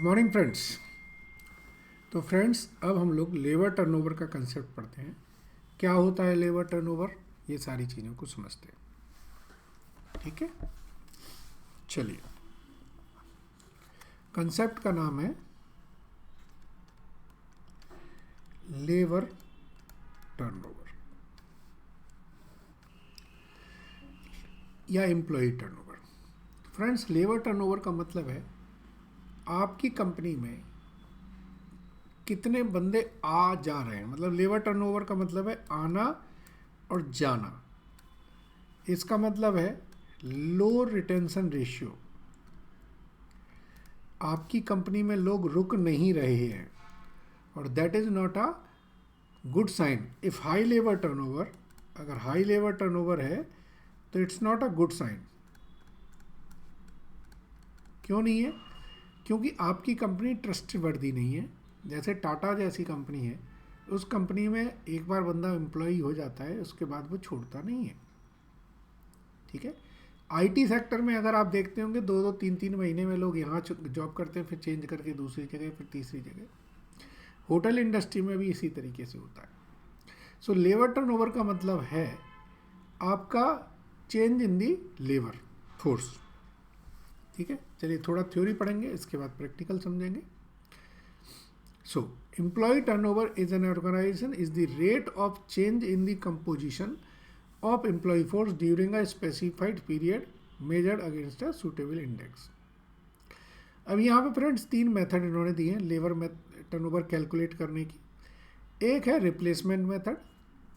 Morning friends. तो friends, अब हम लोग लेबर टर्नओवर का कंसेप्ट पढ़ते हैं। क्या होता है लेबर टर्नओवर, ये सारी चीज़ों को समझते हैं। ठीक है, चलिए। कंसेप्ट का नाम है लेबर टर्नओवर या employee turnover. Friends, labour turnover का मतलब है आपकी कंपनी में कितने बंदे आ जा रहे हैं। मतलब लेबर टर्नओवर का मतलब है आना और जाना। इसका मतलब है लो रिटेंशन रेशियो। आपकी कंपनी में लोग रुक नहीं रहे हैं और that is not a good sign. If high labour turnover, अगर हाई लेबर टर्नओवर है तो it's not a good sign. क्यों नहीं है? क्योंकि आपकी कंपनी ट्रस्टवर्दी नहीं है। जैसे टाटा जैसी कंपनी है, उस कंपनी में एक बार बंदा एम्प्लॉई हो जाता है, उसके बाद वो छोड़ता नहीं है। ठीक है। आईटी सेक्टर में अगर आप देखते होंगे, 2-2, 3-3 महीने में लोग यहाँ जॉब करते हैं, फिर चेंज करके दूसरी जगह, फिर तीसरी जगह। होटल इंडस्ट्री में भी इसी तरीके से होता है। सो लेबर टर्नओवर का मतलब है आपका change in the labour force. ठीक है, चलिए थोड़ा थ्योरी पढ़ेंगे, इसके बाद प्रैक्टिकल समझेंगे। So, employee turnover is an organization is the rate of change in the composition of employee force during a specified period measured against a suitable index. अब यहाँ पे फ्रेंड्स 3 मेथड इन्होंने दिए हैं लेबर टर्नओवर कैलकुलेट करने की। एक है रिप्लेसमेंट मेथड,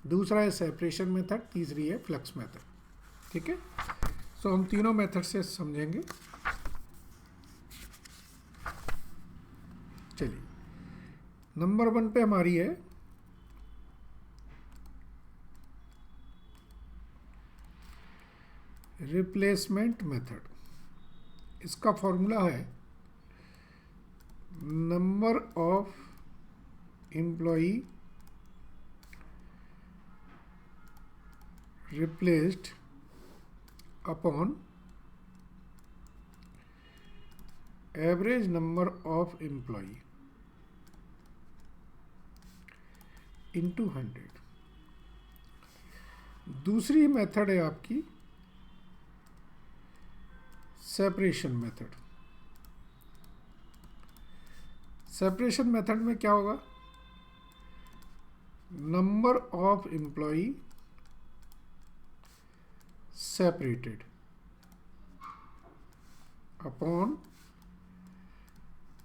दूसरा है सेपरेशन मेथड, तीसरी है फ्लक्स मेथड। ठीक है, सो हम तीनों मेथड से समझेंगे। चलिए, नंबर 1 पे हमारी है रिप्लेसमेंट मेथड। इसका फॉर्मूला है number of employee replaced upon average number of employee into 100। दूसरी मेथड है आपकी सेपरेशन मेथड। सेपरेशन मेथड में क्या होगा? Number of employee separated upon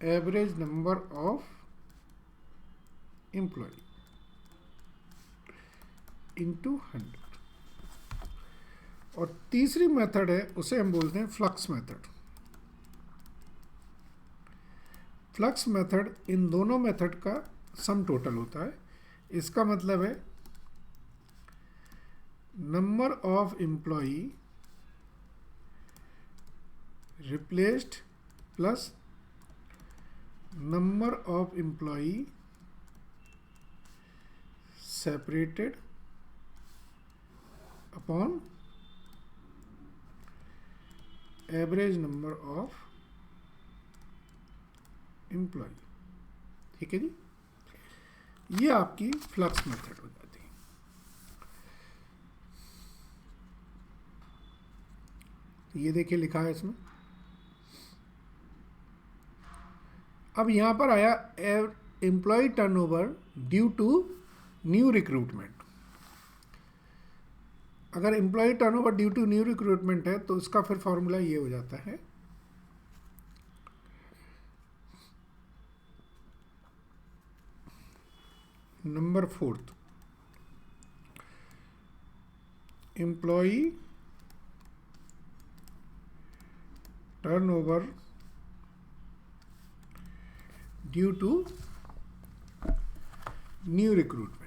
average number of employee into 100। और तीसरी मेथड है, उसे हम बोलते हैं flux method. Flux method in दोनों मेथड का सम टोटल होता है। इसका मतलब है number of employee replaced plus number of employee separated upon average number of employee. ठीक है जी, ये आपकी फ्लक्स मेथड हो जाती है। ये देखिए लिखा है इसमें। अब यहां पर आया employ turnover due to new recruitment. अगर employ turnover due to new recruitment है तो उसका फिर फॉर्मूला ये हो जाता है number 4, employ turnover due to new recruitment.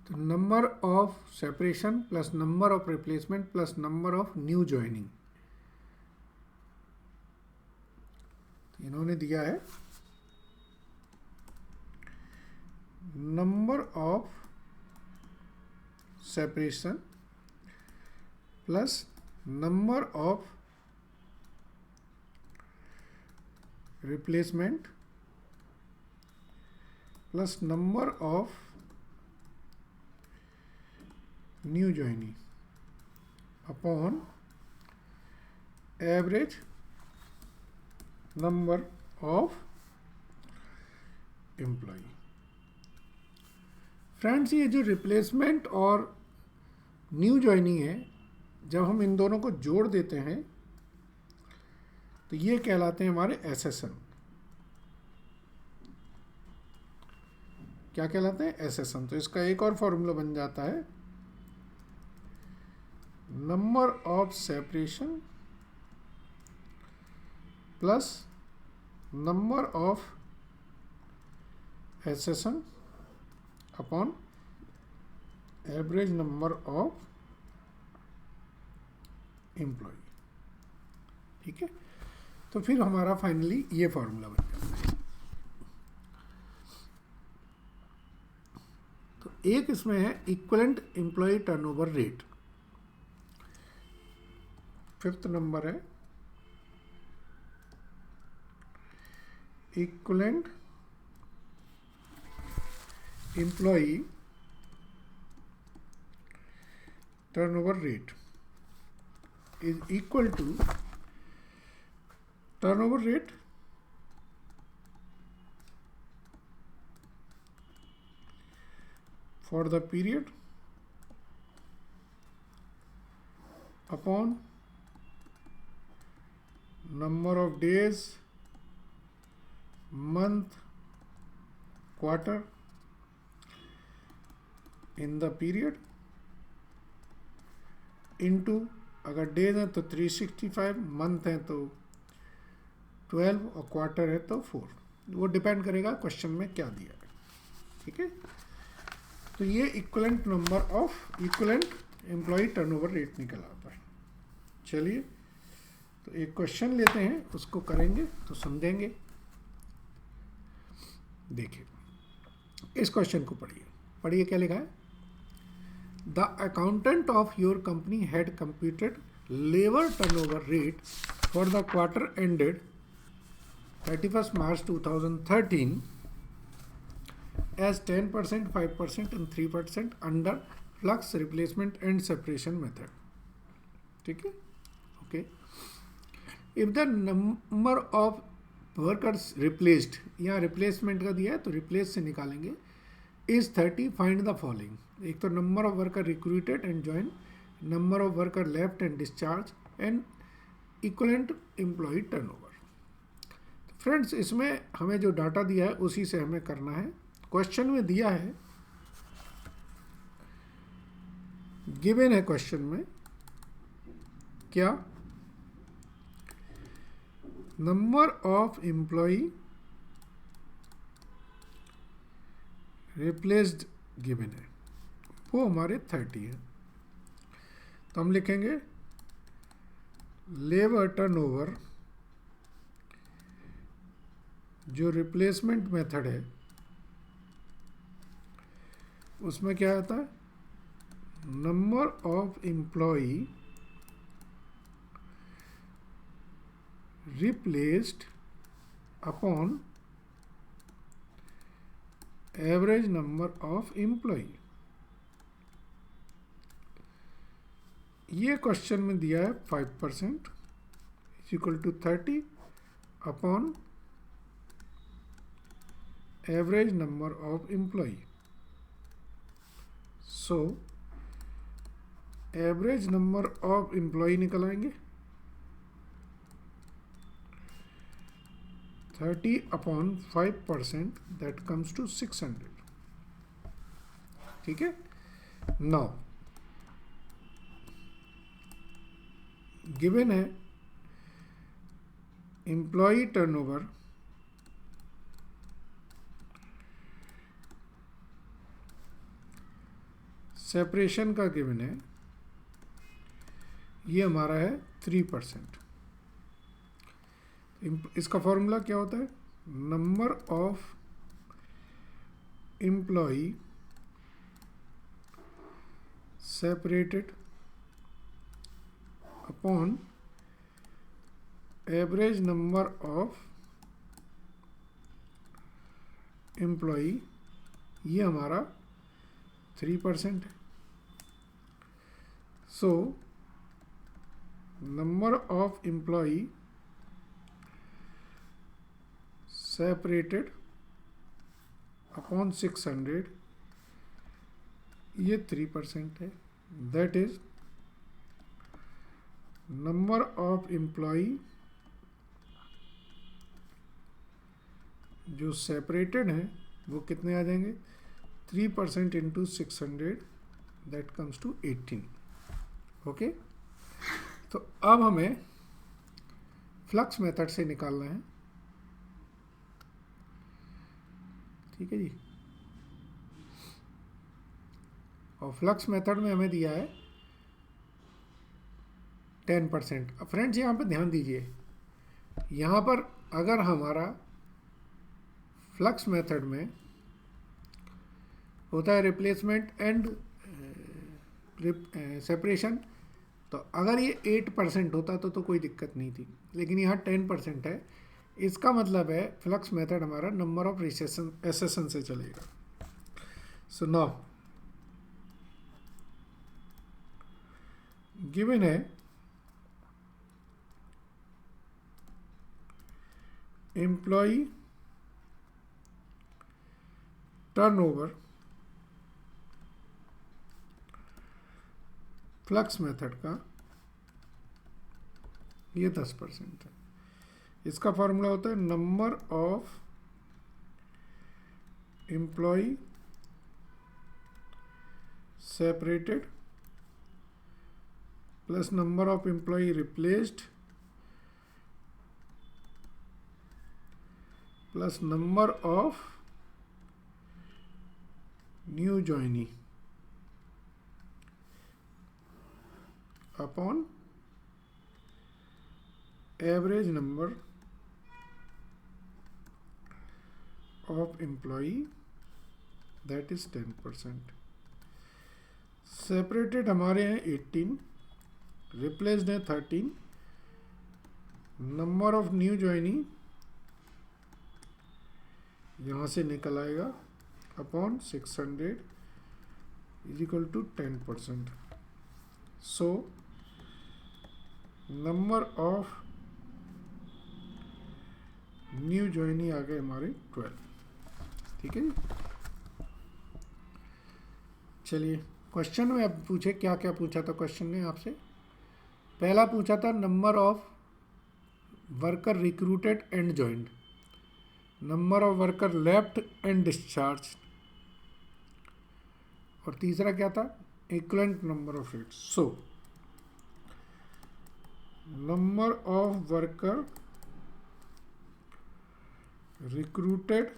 तो number of separation plus number of replacement plus number of new joining, इन्होंने दिया है number of separation plus number of replacement plus number of new joinee upon average number of employ. Friends, ये जो replacement और new joining है, जब हम इन दोनों को जोड़ देते हैं तो ये कहलाते हैं हमारे एसएसएन। क्या कहलाते हैं? एसएसएन। तो इसका एक और फॉर्मूला बन जाता है number of separation plus number of accession upon average number of employee. ठीक है, तो फिर हमारा फाइनली ये फॉर्मूला बन जाता है। तो एक इसमें है equivalent employ turnover rate. Fifth number है equivalent employ turnover rate is equal to turnover rate for the period upon number of days, month, quarter in the period into, अगर डेज हैं तो 365, मंथ हैं तो 12 और क्वार्टर है तो 4। वो डिपेंड करेगा क्वेश्चन में क्या दिया है। ठीक है, तो ये equivalent number of equivalent employ turnover rate निकल आता है। चलिए, तो एक क्वेश्चन लेते हैं, उसको करेंगे तो समझेंगे। देखिए, इस क्वेश्चन को पढ़िए क्या लिखा है। The accountant of your company had computed labor turnover rate for the quarter ended 31st March 2013 as 10%, 5% and 3% under flux replacement and separation method. ठीक है, okay. If the number of workers replaced, यहाँ replacement का दिया है तो replace से निकालेंगे, is 30, find the following. एक तो number of worker recruited and join, number of worker left and discharge and equivalent employ turnover. Friends, इसमें हमें जो डाटा दिया है उसी से हमें करना है। क्वेश्चन में दिया है, गिवन है क्वेश्चन में क्या, number of employee replaced given है, वो हमारे 30 है। तो हम लिखेंगे लेबर टर्नओवर, जो रिप्लेसमेंट मेथड है उसमें क्या आता है, number of employee replaced upon average number of employee. ये क्वेश्चन में दिया है 5% equal to 30 upon average number of employee. So average number of employee निकल आएंगे 30 अपॉन 5%, दैट कम्स टू 600। ठीक है, नाउ गिवन है एम्प्लॉय टर्नओवर सेपरेशन का गिवन है, ये हमारा है 3%। इसका फॉर्मूला क्या होता है? Number of employee separated upon average number of employee, ये हमारा 3% है। So number of employee separated upon 600, ये 3% है। That is number of employee जो सेपरेटेड हैं वो कितने आ जाएंगे? 3% into 600, that comes to 18। Okay, तो अब हमें फ्लक्स मेथड से निकालना है। ठीक है जी, और फ्लक्स मेथड में हमें दिया है 10%। अब फ्रेंड्स यहाँ पर ध्यान दीजिए, यहाँ पर अगर हमारा फ्लक्स मेथड में होता है रिप्लेसमेंट एंड सेपरेशन, तो अगर ये 8% होता तो कोई दिक्कत नहीं थी, लेकिन यहाँ 10% है। इसका मतलब है फ्लक्स मेथड हमारा नंबर ऑफ एसेशन से चलेगा। सो नाउ गिवन है एम्प्लॉई टर्नओवर फ्लक्स मेथड का ये 10% है। इसका फॉर्मूला होता है number of employee separated plus number of employee replaced plus number of new joinee upon average number of employee, that is 10%। Separated हमारे हैं 18, रिप्लेस्ड है 13, नंबर ऑफ न्यू ज्वाइनी यहाँ से निकल आएगा upon 600 is equal to 10%। So number of new joinee आ गए हमारे 12। ठीक है जी, चलिए क्वेश्चन में अब पूछे क्या क्या पूछा था क्वेश्चन ने आपसे। पहला पूछा था number of worker recruited and joined, number of worker left and discharge, और तीसरा क्या था? Equivalent number of rates. So number of worker recruited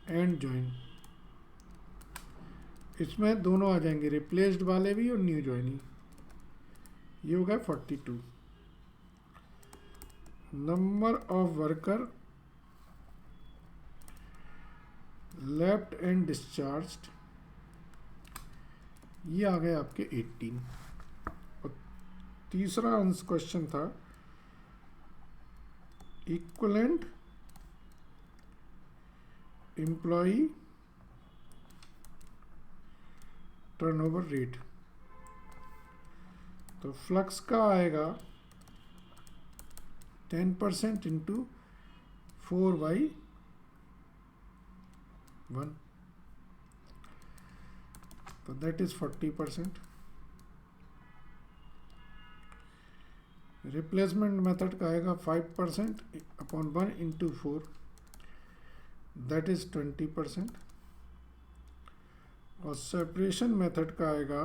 and join, इसमें दोनों आ जाएंगे, रिप्लेस्ड वाले भी और न्यू ज्वाइनिंग। ये हो गया 42। Number of worker left and discharged, ये आ गए आपके 18। और तीसरा आंसर क्वेश्चन था इक्विवेलेंट एम्प्लॉई टर्नओवर रेट। तो फ्लक्स का आएगा 10% इंटू 4/1, तो दैट इज 40%। रिप्लेसमेंट मेथड का आएगा 5% अपॉन 1 इंटू 4, दैट इज 20%। और सेपरेशन मेथड का आएगा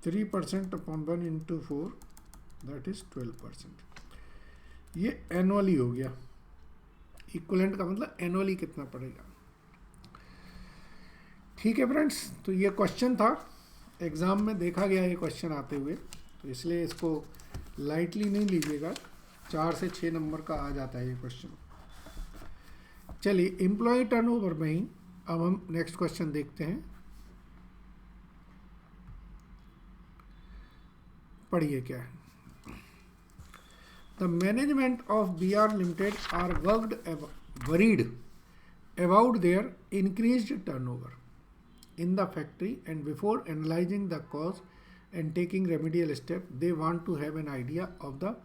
3% अपॉन 1 इंटू 4, दैट इज 12%। ये एनुअली हो गया। इक्विवेलेंट का मतलब एनुअली कितना पड़ेगा। ठीक है फ्रेंड्स, तो ये क्वेश्चन था, एग्ज़ाम में देखा गया ये क्वेश्चन आते हुए, तो इसलिए इसको लाइटली नहीं लीजिएगा, 4 से 6 नंबर का आ जाता है ये क्वेश्चन। चलिए एम्प्लॉय टर्नओवर में ही अब हम नेक्स्ट क्वेश्चन देखते हैं। पढ़िए क्या है। The management of BR limited are worried about their increased turnover in the factory, and before analyzing the cause and taking remedial step, they want to have an idea of the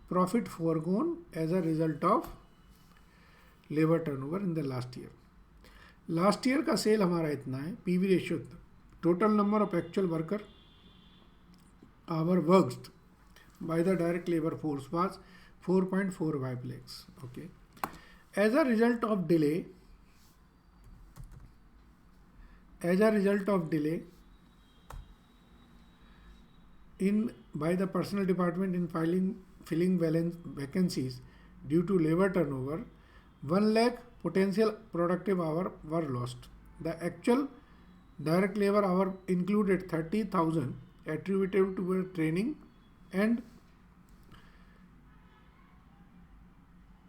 profit foregone as a result of labor turnover in the last year. Last year का sale हमारा इतना है, PV ratio, total number of actual worker hour worked by the direct labour force was 4.45 lakhs. Okay, as a result of delay in by the personnel department in filling vacancies due to labor turnover, 1 lakh potential productive hour were lost. The actual direct labor hour included 30,000 attributable to training and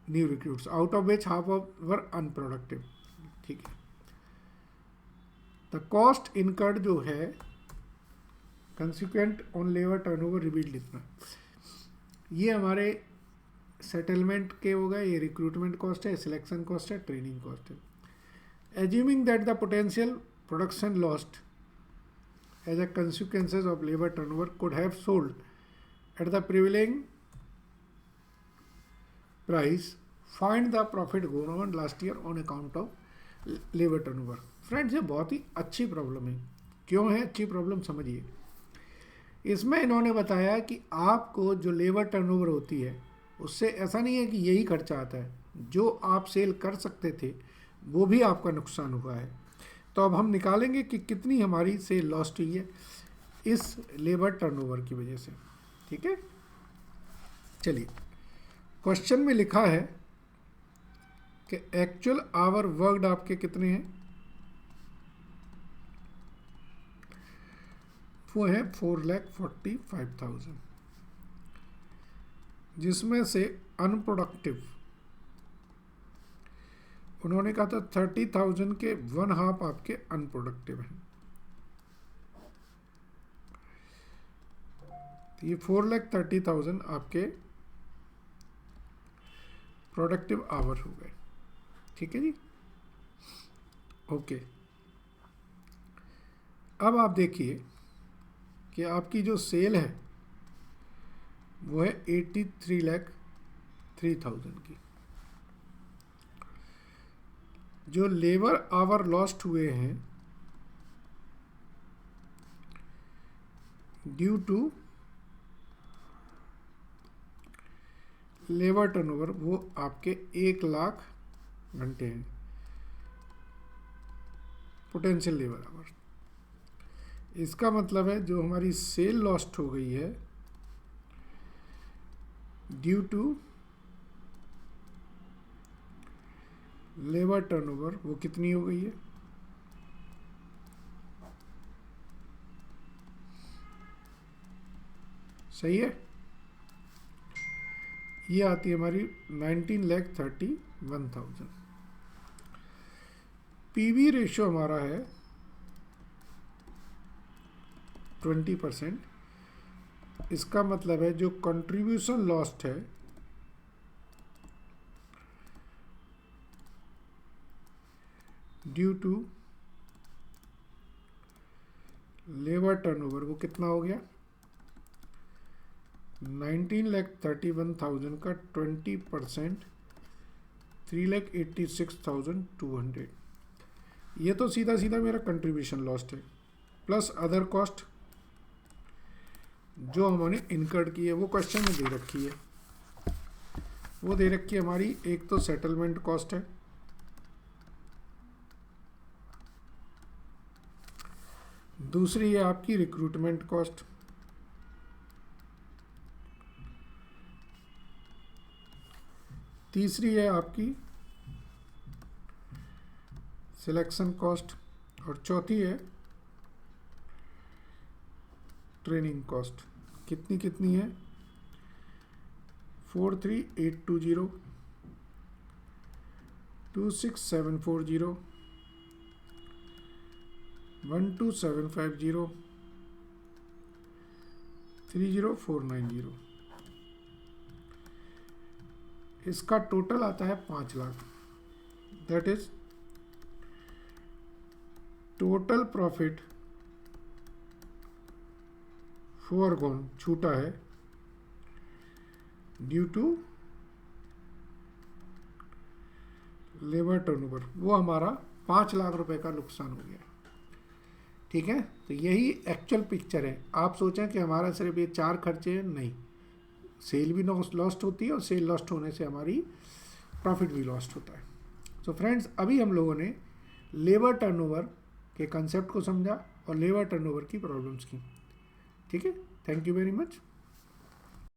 new recruits, out of which half were unproductive. ठीक है। The cost incurred जो है consequent on labour turnover revealed इतना, ये हमारे settlement के हो गए, ये रिक्रूटमेंट कॉस्ट है, सिलेक्शन कॉस्ट है, ट्रेनिंग कॉस्ट है। Assuming that the potential production lost as a consequences of labour turnover could have sold at the prevailing price, find the profit gone on last year on account of labour turnover. Friends, ये बहुत ही अच्छी problem है। क्यों है अच्छी problem, समझिए। इसमें इन्होंने बताया कि आपको जो लेबर टर्नओवर होती है उससे ऐसा नहीं है कि यही खर्चा आता है, जो आप सेल कर सकते थे वो भी आपका नुकसान हुआ है। तो अब हम निकालेंगे कि कितनी हमारी सेल लॉस्ट हुई है इस लेबर टर्नओवर की वजह से। ठीक है, चलिए क्वेश्चन में लिखा है कि एक्चुअल आवर वर्कड आपके कितने हैं, वो है 4,45,000, जिसमें से अनप्रोडक्टिव उन्होंने कहा था 30,000 के 1/2 आपके अनप्रोडक्टिव हैं। तो ये 4,30,000 आपके प्रोडक्टिव आवर हो गए। ठीक है जी, ओके। अब आप देखिए कि आपकी जो सेल है वो है 83,03,000 की। जो लेबर आवर लॉस्ट हुए हैं ड्यू टू लेबर टर्नओवर, वो आपके 1 लाख घंटे हैं पोटेंशियल लेबर आवर। इसका मतलब है जो हमारी सेल लॉस्ट हो गई है ड्यू टू लेबर टर्नओवर, वो कितनी हो गई है, सही है। ये आती है हमारी 19,31,000। पीवी रेशियो हमारा है 20%। इसका मतलब है जो कंट्रीब्यूशन लॉस्ट है ड्यू टू लेबर टर्नओवर, वो कितना हो गया, 19,31,000 का 20% 3,86,200। ये तो सीधा सीधा मेरा कंट्रीब्यूशन लॉस्ट है, प्लस अदर कॉस्ट जो हमने इनकर्ड की है वो क्वेश्चन में दे रखी है। वो दे रखी है हमारी, एक तो सेटलमेंट कॉस्ट है, दूसरी है आपकी रिक्रूटमेंट कॉस्ट, तीसरी है आपकी सिलेक्शन कॉस्ट, और चौथी है ट्रेनिंग कॉस्ट। कितनी कितनी है, 43820, 26740, 12750, 30490। इसका टोटल आता है 5 lakh. That is total profit foregone, छूटा है, ड्यू टू लेबर टर्नओवर, वो हमारा 5 लाख रुपए का नुकसान हो गया। ठीक है, तो यही एक्चुअल पिक्चर है। आप सोचें कि हमारा सिर्फ ये 4 खर्चे हैं, नहीं, सेल भी लॉस्ट होती है और सेल लॉस्ट होने से हमारी प्रॉफिट भी लॉस्ट होता है। सो फ्रेंड्स, अभी हम लोगों ने लेबर टर्नओवर के कंसेप्ट को समझा और लेबर टर्नओवर की प्रॉब्लम्स की। ठीक है, थैंक यू वेरी मच।